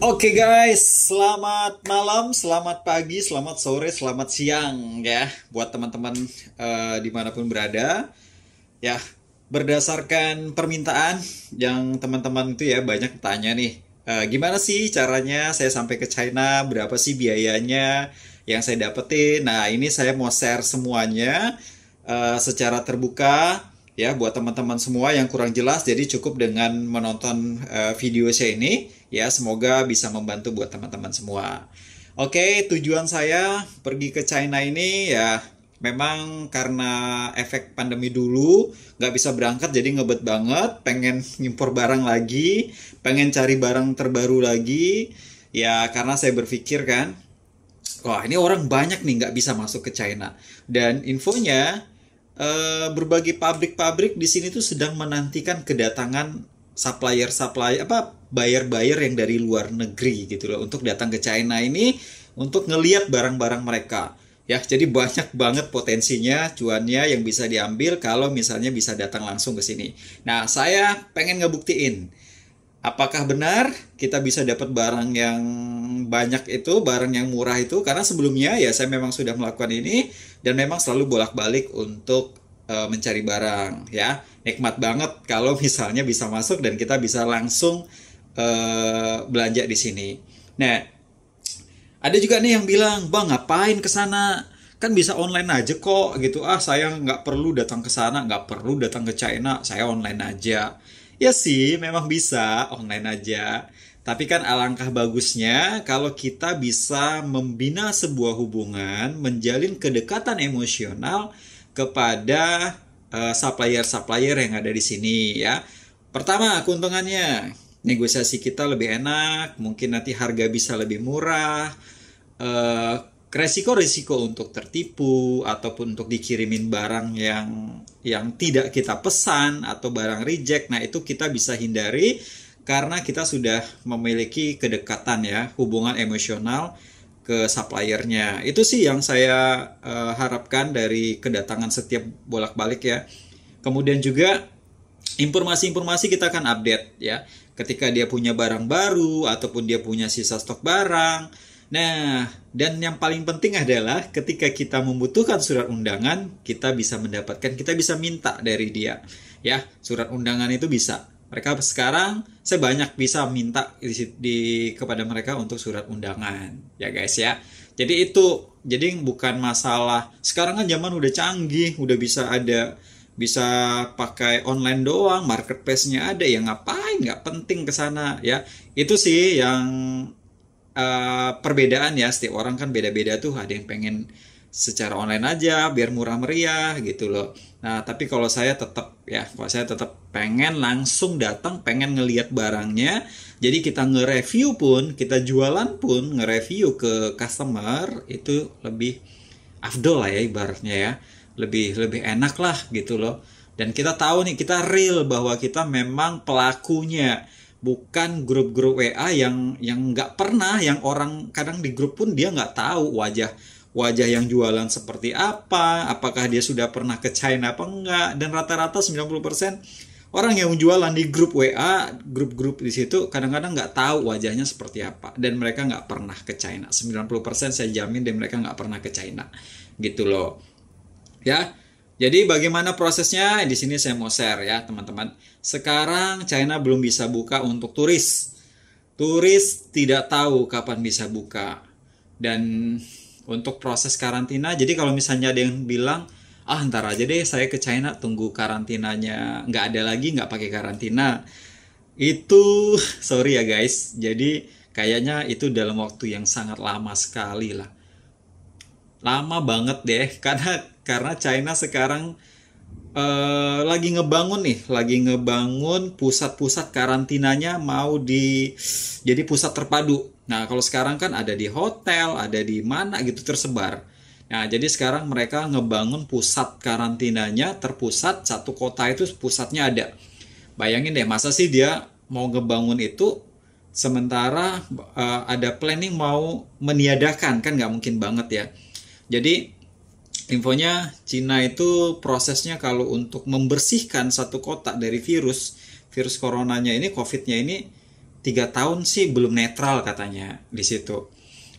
Oke guys, selamat malam, selamat pagi, selamat sore, selamat siang ya buat teman-teman dimanapun berada. Ya, berdasarkan permintaan yang teman-teman itu ya banyak tanya nih, gimana sih caranya saya sampai ke China, berapa sih biayanya yang saya dapetin. Nah, ini saya mau share semuanya secara terbuka ya buat teman-teman semua yang kurang jelas. Jadi cukup dengan menonton video saya ini ya, semoga bisa membantu buat teman-teman semua. Oke, tujuan saya pergi ke China ini ya memang karena efek pandemi dulu nggak bisa berangkat, jadi ngebet banget, pengen ngimpor barang lagi, pengen cari barang terbaru lagi ya, karena saya berpikir kan, wah ini orang banyak nih nggak bisa masuk ke China. Dan infonya berbagai pabrik-pabrik di sini tuh sedang menantikan kedatangan supplier-supplier apa buyer-buyer yang dari luar negeri gitu loh, untuk datang ke China ini untuk ngeliat barang-barang mereka. Ya, jadi banyak banget potensinya, cuannya yang bisa diambil kalau misalnya bisa datang langsung ke sini. Nah, saya pengen ngebuktiin apakah benar kita bisa dapat barang yang banyak itu, barang yang murah itu, karena sebelumnya ya saya memang sudah melakukan ini dan memang selalu bolak-balik untuk mencari barang ya. Nikmat banget kalau misalnya bisa masuk dan kita bisa langsung belanja di sini. Nah, ada juga nih yang bilang, "Bang, ngapain ke sana? Kan bisa online aja kok," gitu. "Ah, saya nggak perlu datang ke sana, nggak perlu datang ke China, saya online aja." Ya sih, memang bisa online aja. Tapi kan alangkah bagusnya kalau kita bisa membina sebuah hubungan, menjalin kedekatan emosional kepada supplier-supplier yang ada di sini ya. Pertama, keuntungannya negosiasi kita lebih enak, mungkin nanti harga bisa lebih murah, resiko-resiko untuk tertipu ataupun untuk dikirimin barang yang tidak kita pesan atau barang reject, nah itu kita bisa hindari karena kita sudah memiliki kedekatan ya, hubungan emosional ke suppliernya. Itu sih yang saya harapkan dari kedatangan setiap bolak-balik ya. Kemudian juga informasi-informasi kita akan update ya, ketika dia punya barang baru ataupun dia punya sisa stok barang. Nah, dan yang paling penting adalah ketika kita membutuhkan surat undangan, kita bisa mendapatkan, kita bisa minta dari dia. Ya, surat undangan itu bisa. Mereka sekarang saya banyak bisa minta kepada mereka untuk surat undangan. Ya guys ya. Jadi itu, jadi bukan masalah. Sekarang kan zaman udah canggih, udah bisa pakai online doang, marketplace-nya ada, ya ngapain, nggak penting ke sana ya. Itu sih yang perbedaan ya, setiap orang kan beda-beda tuh, ada yang pengen secara online aja biar murah meriah gitu loh. Nah, tapi kalau saya tetap pengen langsung datang, pengen ngelihat barangnya. Jadi kita nge-review pun, kita jualan pun nge-review ke customer itu lebih afdol lah ya ibaratnya ya. Lebih enak lah gitu loh. Dan kita tahu nih, kita real bahwa kita memang pelakunya, bukan grup-grup WA yang nggak pernah, yang orang kadang di grup pun dia nggak tahu wajah yang jualan seperti apa, apakah dia sudah pernah ke China apa enggak. Dan rata-rata 90% orang yang jualan di grup WA, grup-grup di situ kadang-kadang nggak tahu wajahnya seperti apa, dan mereka nggak pernah ke China. 90% saya jamin dan mereka nggak pernah ke China gitu loh ya. Jadi bagaimana prosesnya? Di sini saya mau share ya teman-teman. Sekarang China belum bisa buka untuk turis. Turis tidak tahu kapan bisa buka. Dan untuk proses karantina, jadi kalau misalnya ada yang bilang, "Ah, ntar aja deh saya ke China, tunggu karantinanya nggak ada lagi, nggak pakai karantina." Itu sorry ya guys. Jadi kayaknya itu dalam waktu yang sangat lama sekali lah. Lama banget deh, karena China sekarang lagi ngebangun pusat-pusat karantinanya, mau jadi pusat terpadu. Nah, kalau sekarang kan ada di hotel, ada di mana gitu tersebar. Nah, jadi sekarang mereka ngebangun pusat karantinanya terpusat, satu kota itu pusatnya ada. Bayangin deh, masa sih dia mau ngebangun itu sementara ada planning mau meniadakan, kan nggak mungkin banget ya. Jadi infonya Cina itu prosesnya kalau untuk membersihkan satu kota dari virus coronanya ini, COVID-nya ini, 3 tahun sih belum netral katanya di situ.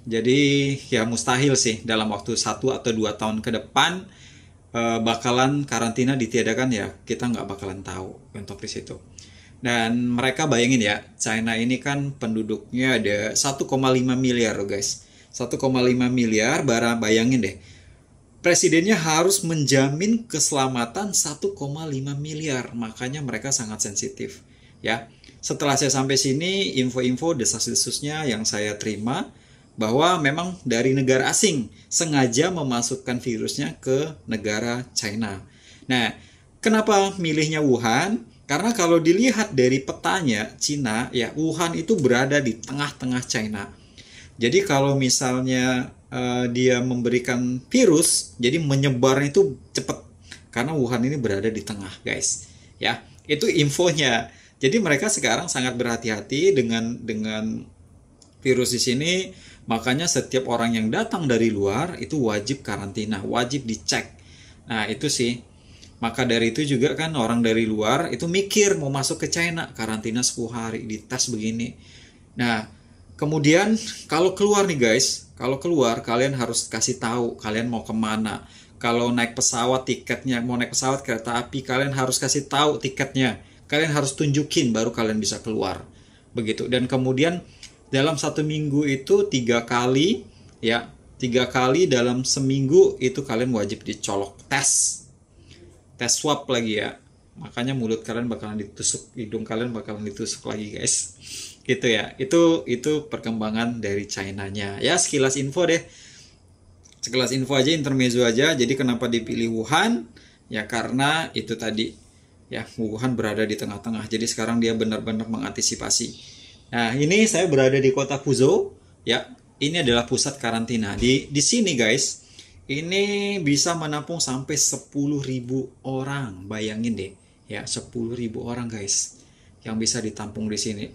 Jadi ya mustahil sih dalam waktu 1 atau 2 tahun ke depan bakalan karantina ditiadakan, ya kita nggak bakalan tahu untuk di situ. Dan mereka bayangin ya, China ini kan penduduknya ada 1,5 miliar loh guys. 1,5 miliar, bayangin deh. Presidennya harus menjamin keselamatan 1,5 miliar. Makanya mereka sangat sensitif. Ya, setelah saya sampai sini, info-info desas-desusnya yang saya terima bahwa memang dari negara asing sengaja memasukkan virusnya ke negara China. Nah, kenapa milihnya Wuhan? Karena kalau dilihat dari petanya Cina, ya Wuhan itu berada di tengah-tengah China. Jadi kalau misalnya dia memberikan virus, jadi menyebarnya itu cepat. Karena Wuhan ini berada di tengah, guys. Ya, itu infonya. Jadi mereka sekarang sangat berhati-hati dengan virus di sini. Makanya setiap orang yang datang dari luar itu wajib karantina, wajib dicek. Nah, itu sih. Maka dari itu juga kan orang dari luar itu mikir mau masuk ke China, karantina 10 hari, dites begini. Nah, kemudian kalau keluar nih guys, kalau keluar kalian harus kasih tahu kalian mau kemana. Kalau naik pesawat tiketnya, mau naik pesawat kereta api, kalian harus kasih tahu tiketnya. Kalian harus tunjukin baru kalian bisa keluar. Begitu. Dan kemudian dalam 1 minggu itu 3 kali, ya 3 kali dalam seminggu itu kalian wajib dicolok tes swab lagi ya. Makanya mulut kalian bakalan ditusuk, hidung kalian bakalan ditusuk lagi guys. Gitu ya. Itu perkembangan dari China-nya. Ya, sekilas info deh. Sekilas info aja, intermezzo aja. Jadi kenapa dipilih Wuhan? Ya karena itu tadi. Ya, Wuhan berada di tengah-tengah. Jadi sekarang dia benar-benar mengantisipasi. Nah, ini saya berada di kota Fuzhou. Ya, ini adalah pusat karantina. Di sini guys, ini bisa menampung sampai 10.000 orang. Bayangin deh, ya 10.000 orang guys yang bisa ditampung di sini.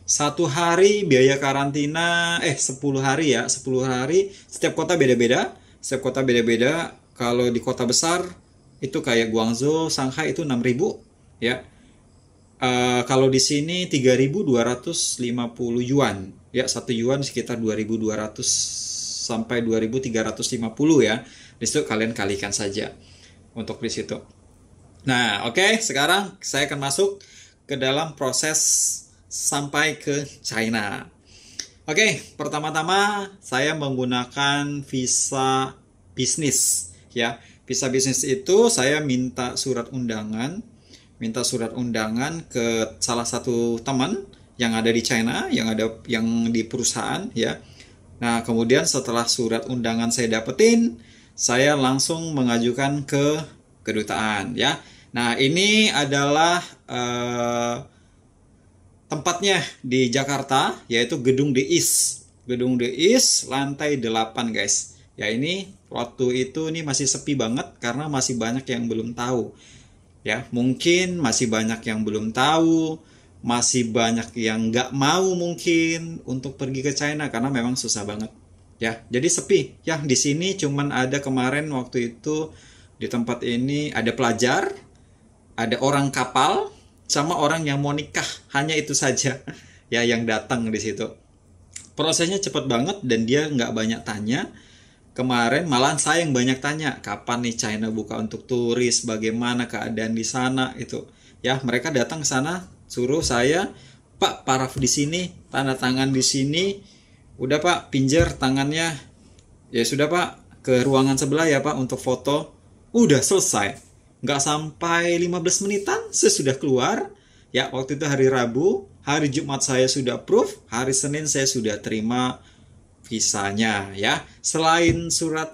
1 hari biaya karantina 10 hari ya, 10 hari. Setiap kota beda-beda. Setiap kota beda-beda. Kalau di kota besar itu kayak Guangzhou, Shanghai itu 6.000 ya. Kalau di sini 3.250 yuan. Ya, 1 yuan sekitar 2.200 sampai 2.350 ya. Di situ kalian kalikan saja untuk di situ. Nah, oke, sekarang saya akan masuk ke dalam proses sampai ke China. Oke, pertama-tama saya menggunakan visa bisnis ya. Visa bisnis itu saya minta surat undangan ke salah satu teman yang ada di China, yang di perusahaan ya. Nah, kemudian setelah surat undangan saya dapetin, saya langsung mengajukan ke kedutaan ya. Nah, ini adalah tempatnya di Jakarta, yaitu Gedung DIS. Gedung DIS lantai 8 guys. Ya, ini waktu itu ini masih sepi banget karena masih banyak yang belum tahu. Ya, mungkin masih banyak yang belum tahu, masih banyak yang nggak mau mungkin untuk pergi ke China karena memang susah banget. Ya, jadi sepi. Ya, di sini cuman ada kemarin waktu itu di tempat ini ada pelajar, ada orang kapal, sama orang yang mau nikah. Hanya itu saja ya yang datang di situ. Prosesnya cepat banget dan dia nggak banyak tanya. Kemarin malah saya yang banyak tanya, kapan nih China buka untuk turis, bagaimana keadaan di sana itu. Ya, mereka datang ke sana, suruh saya, Pak, paraf di sini, tanda tangan di sini. Udah Pak, pinjer tangannya. Ya sudah Pak, ke ruangan sebelah ya Pak untuk foto. Udah selesai. Nggak sampai 15 menitan, saya sudah keluar. Ya, waktu itu hari Rabu, hari Jumat saya sudah approve, hari Senin saya sudah terima visanya ya. Selain surat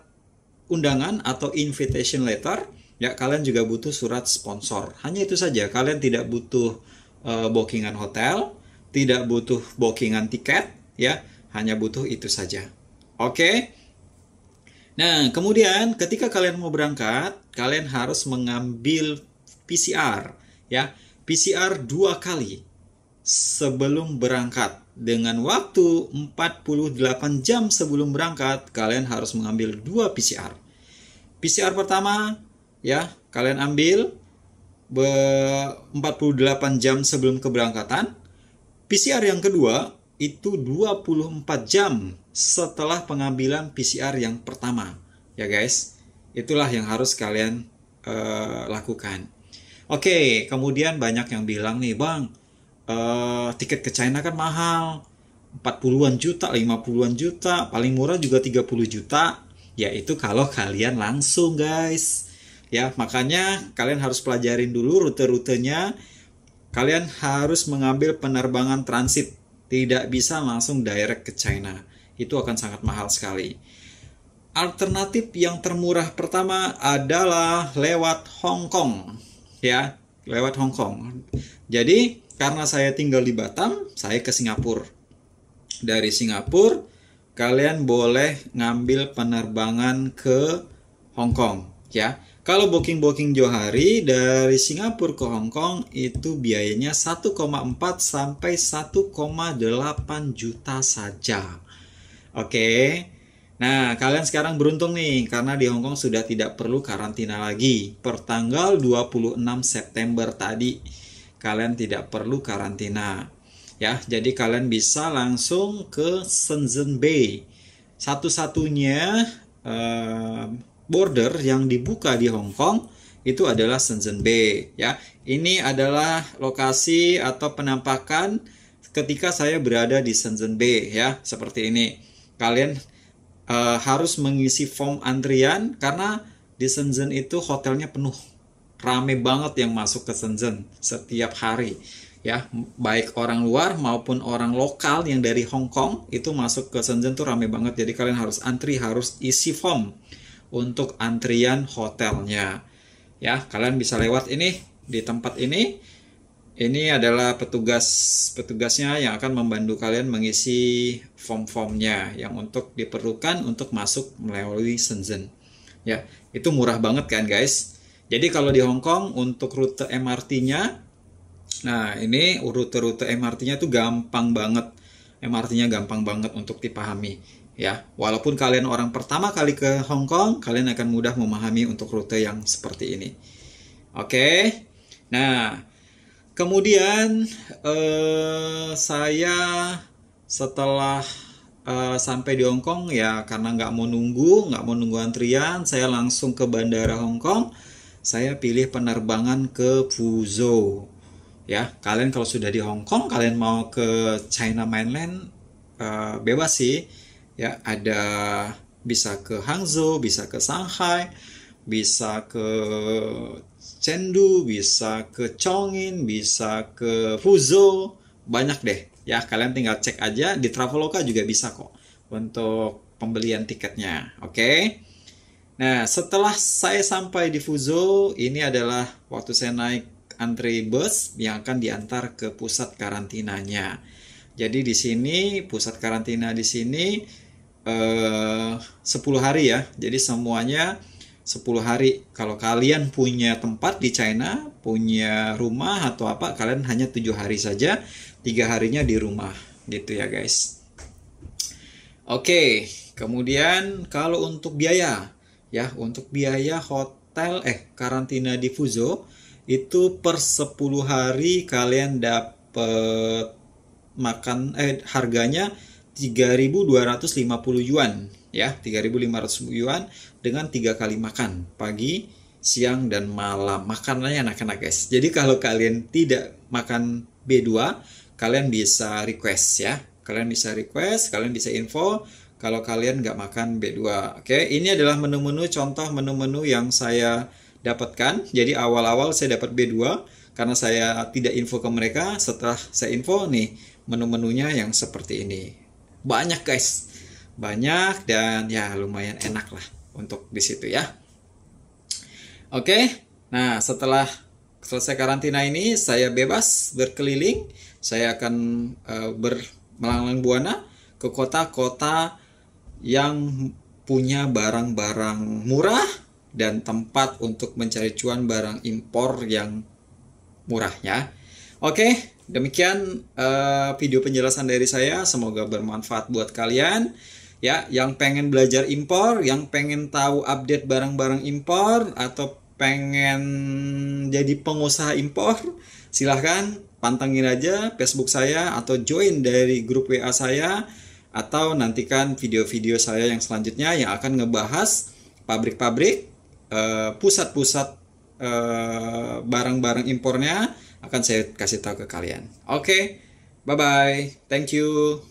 undangan atau invitation letter, ya kalian juga butuh surat sponsor. Hanya itu saja. Kalian tidak butuh bookingan hotel, tidak butuh bookingan tiket, ya. Hanya butuh itu saja. Oke. Nah, kemudian ketika kalian mau berangkat, kalian harus mengambil PCR, ya. PCR 2 kali sebelum berangkat. Dengan waktu 48 jam sebelum berangkat, kalian harus mengambil 2 PCR. PCR pertama, ya, kalian ambil 48 jam sebelum keberangkatan. PCR yang kedua itu 24 jam setelah pengambilan PCR yang pertama. Ya guys, itulah yang harus kalian lakukan. Oke, kemudian banyak yang bilang nih, Bang, tiket ke China kan mahal. 40-an juta, 50-an juta, paling murah juga 30 juta. Ya itu kalau kalian langsung guys. Ya, makanya kalian harus pelajarin dulu rute-rutenya. Kalian harus mengambil penerbangan transit. Tidak bisa langsung direct ke China. Itu akan sangat mahal sekali. Alternatif yang termurah pertama adalah lewat Hong Kong. Ya, lewat Hong Kong. Jadi, karena saya tinggal di Batam, saya ke Singapura. Dari Singapura, kalian boleh ngambil penerbangan ke Hong Kong, ya. Kalau booking Johari dari Singapura ke Hong Kong itu biayanya 1,4 sampai 1,8 juta saja. Oke. Nah, kalian sekarang beruntung nih karena di Hong Kong sudah tidak perlu karantina lagi. Per tanggal 26 September tadi kalian tidak perlu karantina. Ya, jadi kalian bisa langsung ke Shenzhen Bay. Satu-satunya border yang dibuka di Hong Kong itu adalah Shenzhen Bay. Ya, ini adalah lokasi atau penampakan ketika saya berada di Shenzhen Bay. Ya, seperti ini. Kalian harus mengisi form antrian karena di Shenzhen itu hotelnya penuh. Rame banget yang masuk ke Shenzhen setiap hari. Ya, baik orang luar maupun orang lokal yang dari Hong Kong itu masuk ke Shenzhen tuh rame banget. Jadi kalian harus antri, harus isi form untuk antrian hotelnya. Ya, kalian bisa lewat ini di tempat ini. Ini adalah petugasnya yang akan membantu kalian mengisi form-formnya yang untuk diperlukan untuk masuk melalui Shenzhen. Ya, itu murah banget kan guys. Jadi kalau di Hong Kong untuk rute MRT-nya, nah ini rute-rute MRT-nya tuh gampang banget. MRT-nya gampang banget untuk dipahami. Ya, walaupun kalian orang pertama kali ke Hong Kong, kalian akan mudah memahami untuk rute yang seperti ini. Oke. Nah, kemudian saya setelah sampai di Hong Kong ya karena nggak mau nunggu antrian, saya langsung ke bandara Hong Kong. Saya pilih penerbangan ke Fuzhou. Ya, kalian kalau sudah di Hong Kong, kalian mau ke China Mainland bebas sih. Ya, ada bisa ke Hangzhou, bisa ke Shanghai, bisa ke Chengdu, bisa ke Chongqing, bisa ke Fuzhou, banyak deh. Ya, kalian tinggal cek aja di Traveloka juga bisa kok untuk pembelian tiketnya. Oke. Nah, setelah saya sampai di Fuzhou, ini adalah waktu saya naik antri bus yang akan diantar ke pusat karantinanya. Jadi di sini pusat karantina di sini 10 hari ya. Jadi semuanya 10 hari. Kalau kalian punya tempat di China, punya rumah atau apa, kalian hanya 7 hari saja. 3 harinya di rumah gitu ya guys. Oke, kemudian kalau untuk biaya ya, untuk biaya hotel karantina di Fuzhou itu per 10 hari kalian dapat makan harganya 3.250 yuan ya, 3.500 yuan dengan 3 kali makan, pagi, siang dan malam. Makanannya enak-enak guys. Jadi kalau kalian tidak makan B2, kalian bisa request ya. Kalian bisa request, kalian bisa info kalau kalian nggak makan B2. Oke, ini adalah menu-menu, contoh menu-menu yang saya dapatkan. Jadi awal-awal saya dapat B2 karena saya tidak info ke mereka. Setelah saya info nih menu-menunya yang seperti ini. Banyak guys, banyak dan ya lumayan enak lah untuk di situ ya. Oke, nah setelah selesai karantina ini saya bebas berkeliling. Saya akan melanglang buana ke kota-kota yang punya barang-barang murah dan tempat untuk mencari cuan barang impor yang murahnya. Oke, demikian video penjelasan dari saya. Semoga bermanfaat buat kalian. Ya, yang pengen belajar impor, yang pengen tahu update barang-barang impor, atau pengen jadi pengusaha impor, silahkan pantengin aja Facebook saya atau join dari grup WA saya, atau nantikan video-video saya yang selanjutnya yang akan ngebahas pabrik-pabrik, pusat-pusat barang-barang impornya akan saya kasih tahu ke kalian. Oke, bye-bye. Thank you.